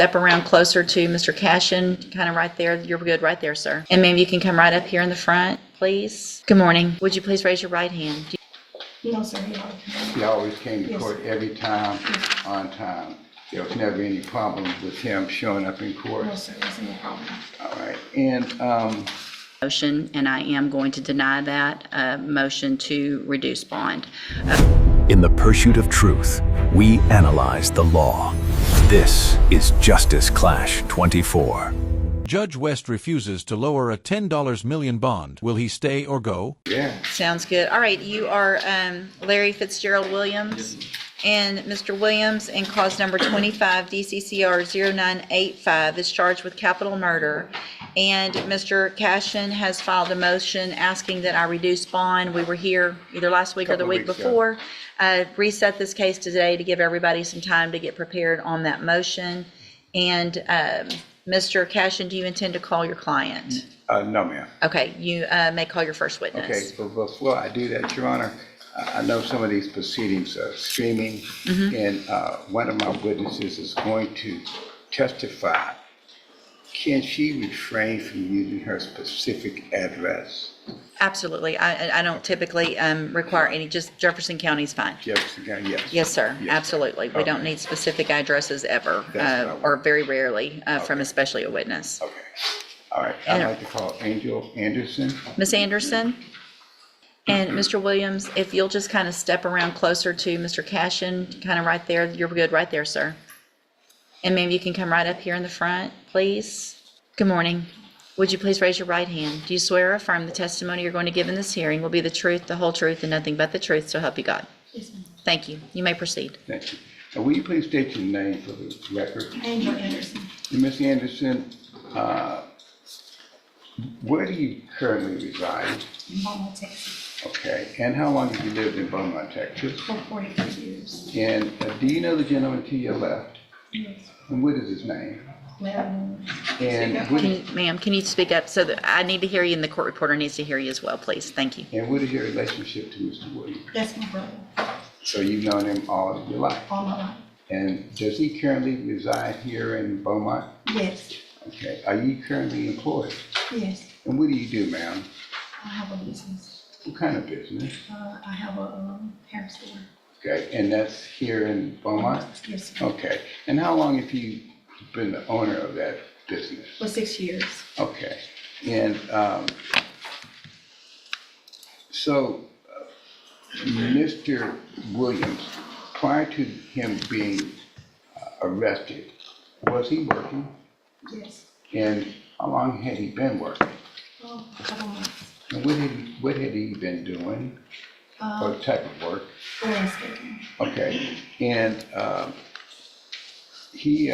Step around closer to Mr. Cashin, kind of right there. You're good right there, sir. And ma'am, you can come right up here in the front, please. Good morning. Would you please raise your right hand? No, sir, he always came. He always came to Yes. court every time, on time. There was never any problem with him showing up in court. No, sir, there's no problem. All right, and, Motion, and I am going to deny that motion to reduce bond. In the pursuit of truth, we analyze the law. This is Justice Clash 24. Judge West refuses to lower a $10 million bond. Will he stay or go? yeah, Sounds good. All right, you are Larry Fitzgerald Williams. And Mr. Williams, in cause number 25 DCCR 0985, is charged with capital murder. And Mr. Cashin has filed a motion asking that I reduce bond. We were here either last week or the Couple week weeks before. Reset this case today to give everybody some time to get prepared on that motion. And Mr. Cashin, do you intend to call your client? no, ma'am. Okay, you may call your first witness. Okay, but before I do that, Your Honor, I know some of these proceedings are streaming, and one of my witnesses is going to testify. Can she refrain from using her specific address? Absolutely. I don't typically require any, just Jefferson County is fine. Jefferson County, yes. Yes, sir. Yes, sir. Absolutely. We don't Okay. need specific addresses ever, That's what I or want. very rarely, from Okay. especially a witness. Okay, all right, I'd like to call Angel Anderson. Ms. Anderson? And Mr. Williams, if you'll just kind of step around closer to Mr. Cashin, kind of right there. You're good right there, sir. And ma'am, you can come right up here in the front, please. Good morning. Would you please raise your right hand? Do you swear or affirm the testimony you're going to give in this hearing will be the truth, the whole truth, and nothing but the truth, so help you God? Yes, ma'am. Thank you. You may proceed. Thank you. Now, will you please state your name for the record? Angel Anderson, Ms. Anderson, where do you currently reside? Beaumont, Texas, Okay, and how long have you lived in Beaumont, Texas? for 43 years. And do you know the gentleman to your left? Yes. And what is his name? Larry. And what is, Ma'am, can you speak up so that I need to hear you and the court reporter needs to hear you as well, please? Thank you. and what is your relationship to Mr. Williams? That's my brother, So you've known him all of your life. all my life. And does he currently reside here in Beaumont? Yes, Okay, are you currently employed? yes. And what do you do, ma'am? I have a business. What kind of business? I have a hair store. Okay, and that's here in Beaumont? Yes, sir. Okay, and how long have you been the owner of that business? For 6 years. Okay, and so Mr. Williams, prior to him being arrested, was he working? Yes. And how long had he been working? Oh, a couple months. And what had he been doing? What type of work? Landscaping. Okay, and he,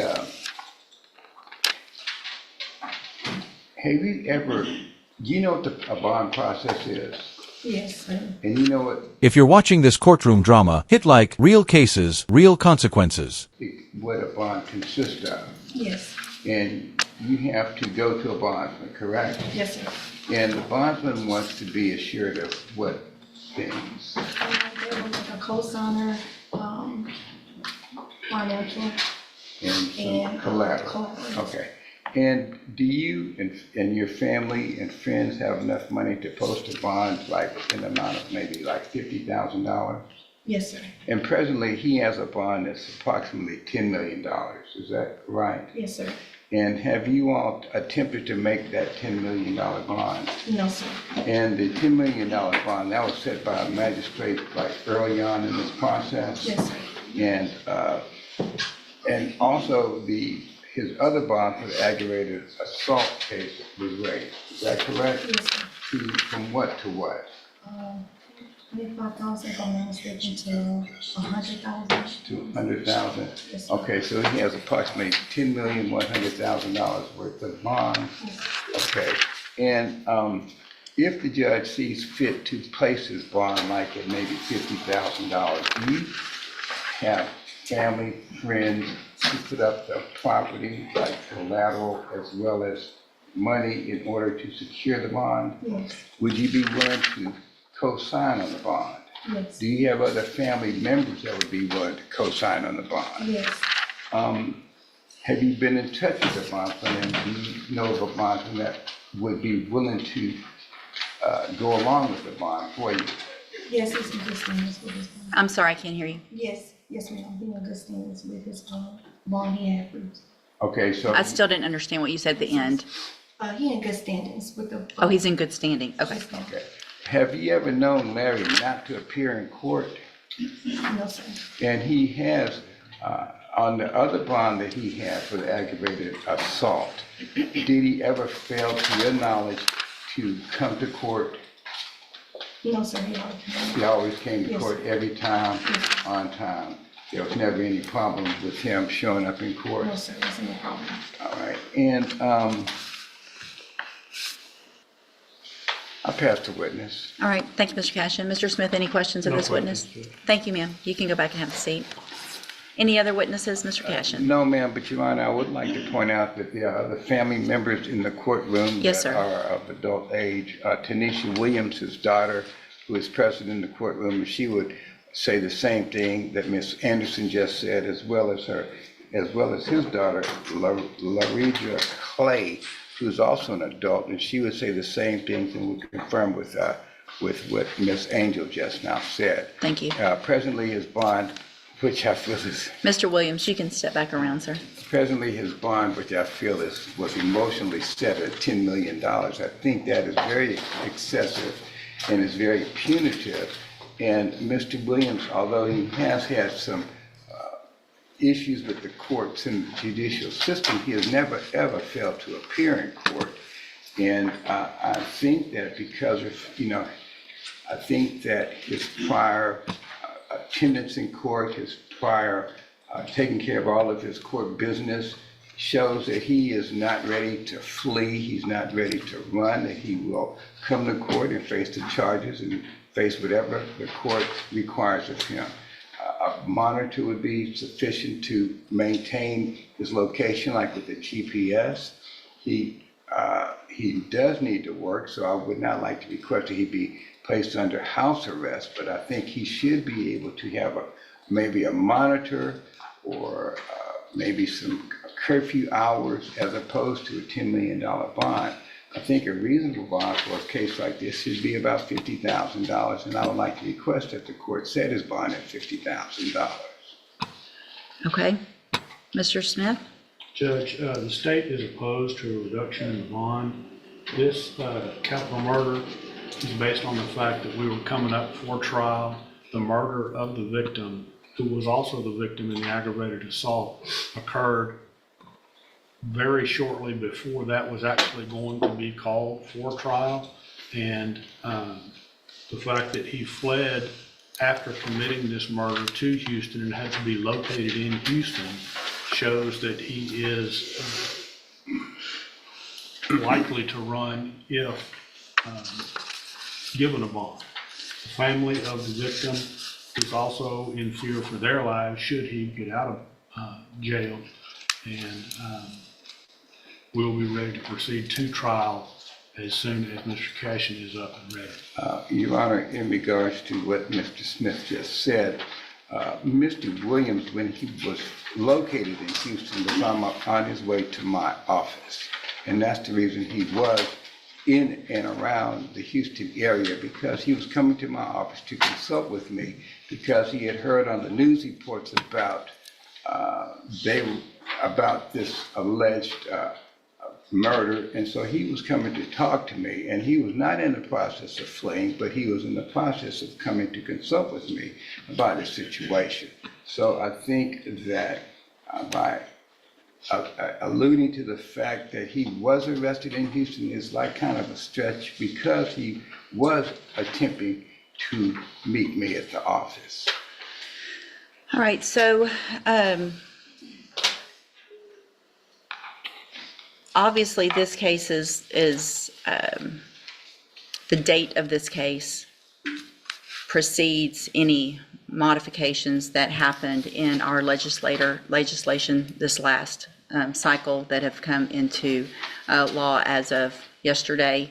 have you ever, do you know what a bond process is? Yes, sir. And you know what, If you're watching this courtroom drama, hit like real cases, real consequences. what a bond consists of? Yes. And you have to go to a bondsman, correct? Yes, sir. And the bondsman wants to be assured of what things? There was like a cosigner, financial, And some and collateral. collateral. Okay. And do you and your family and friends have enough money to post a bond like in the amount of maybe like $50,000? Yes, sir. And presently he has a bond that's approximately $10 million. Is that right? Yes, sir. And have you all attempted to make that $10 million bond? No, sir. And the $10 million bond, that was set by a magistrate like early on in this process? Yes, sir. And also his other bond for the aggravated assault case was raised. Is that correct? Yes, sir. From what to what? 25,000, if I'm not mistaken, to 100,000. 200,000? Yes, sir. Okay, so he has approximately $10,100,000 worth of bonds. Okay, and if the judge sees fit to place his bond like at maybe $50,000, do you have family, friends to put up the property like collateral as well as money in order to secure the bond? Yes, Would you be willing to co-sign on the bond? yes, Do you have other family members that would be willing to co-sign on the bond? yes. have you been in touch with the bondsman, and do you know of a bondsman that would be willing to go along with the bond for you? Yes, he's in good standings with his bond. I'm sorry, I can't hear you. Yes, ma'am, he in good standings with his bond he had approved. Okay, so. I still didn't understand what you said at the end. He in good standings with the. Oh, he's in good standing. Okay. Yes, ma'am. Okay. Have you ever known Larry not to appear in court? No, sir. And he has, on the other bond that he had for the aggravated assault, did he ever fail, to your knowledge, to come to court? No, sir, he already came. He always came to Yes. court every time, Yes. on time. There was never any problem with him showing up in court? No, sir, that's no problem. All right, and I passed the witness. All right, thank you, Mr. Cashin. Mr. Smith, any questions of this witness? Thank you, ma'am. You can go back and have a seat. Any other witnesses, Mr. Cashin? No, ma'am, but Your Honor, I would like to point out that there are other family members in the courtroom Yes, that sir. are of adult age. Tanisha Williams, his daughter, who is present in the courtroom, and she would say the same thing that Ms. Anderson just said, as well as his daughter, Larry Clay, who's also an adult, and she would say the same things and would confirm with what Ms. Angel just now said. Thank you. Presently, his bond, which I feel is Mr. Williams, you can step back around, sir. Presently, his bond, which I feel was emotionally set at $10 million. I think that is very excessive and is very punitive. And Mr. Williams, although he has had some issues with the courts and the judicial system, he has never, ever failed to appear in court. And I think that because of, I think that his prior attendance in court, his prior taking care of all of his court business shows that he is not ready to flee, he's not ready to run, that he will come to court and face the charges and face whatever the court requires of him. A monitor would be sufficient to maintain his location, like with the GPS. He does need to work, so I would not like to request that he be placed under house arrest, but I think he should be able to have maybe a monitor or maybe some curfew hours as opposed to a $10 million bond. I think a reasonable bond for a case like this should be about $50,000, and I would like to request that the court set his bond at $50,000. Okay. Mr. Smith? Judge, the state is opposed to a reduction in the bond. This capital murder is based on the fact that we were coming up for trial. The murder of the victim, who was also the victim in the aggravated assault, occurred very shortly before that was actually going to be called for trial. And the fact that he fled after committing this murder to Houston and had to be located in Houston shows that he is likely to run if given a bond. The family of the victim is also in fear for their lives should he get out of jail, and we'll be ready to proceed to trial as soon as Mr. Cashin is up and ready. Your Honor, in regards to what Mr. Smith just said, Mr. Williams, when he was located in Houston, was on his way to my office. And that's the reason he was in and around the Houston area, because he was coming to my office to consult with me because he had heard on the news reports about this alleged murder, and so he was coming to talk to me, and he was not in the process of fleeing, but he was in the process of coming to consult with me about the situation. So I think that by alluding to the fact that he was arrested in Houston is like kind of a stretch, because he was attempting to meet me at the office. All right, so obviously this case is the date of this case precedes any modifications that happened in our legislation this last cycle that have come into law as of yesterday.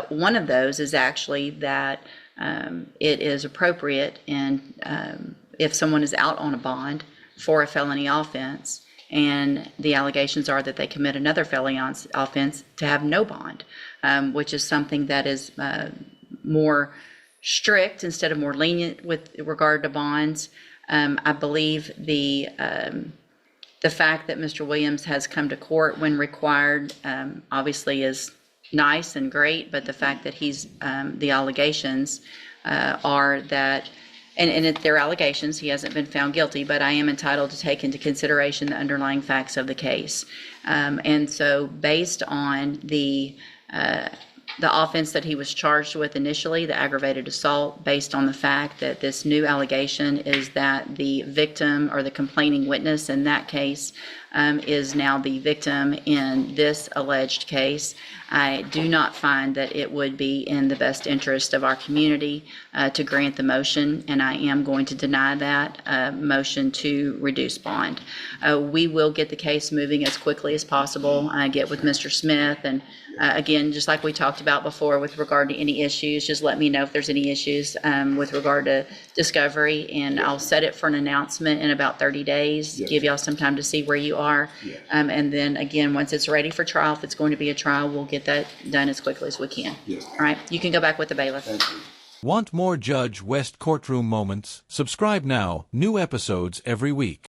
One of those is actually that it is appropriate, and if someone is out on a bond for a felony offense, and the allegations are that they commit another felony offense, to have no bond, which is something that is more strict instead of more lenient with regard to bonds. I believe the fact that Mr. Williams has come to court when required obviously is nice and great, but the fact that he's the allegations are that, and they're allegations, he hasn't been found guilty, but I am entitled to take into consideration the underlying facts of the case. And so based on the offense that he was charged with initially, the aggravated assault, based on the fact that this new allegation is that the victim or the complaining witness in that case is now the victim in this alleged case, I do not find that it would be in the best interest of our community to grant the motion, and I am going to deny that motion to reduce bond. We will get the case moving as quickly as possible. I get with Mr. Smith, and again, just like we talked about before with regard to any issues, just let me know if there's any issues with regard to discovery, and I'll set it for an announcement in about 30 days, give y'all some time to see where you are. And then again, once it's ready for trial, if it's going to be a trial, we'll get that done as quickly as we can. All right, you can go back with the bailiff. Thank you. Want more Judge West courtroom moments? Subscribe now. New episodes every week.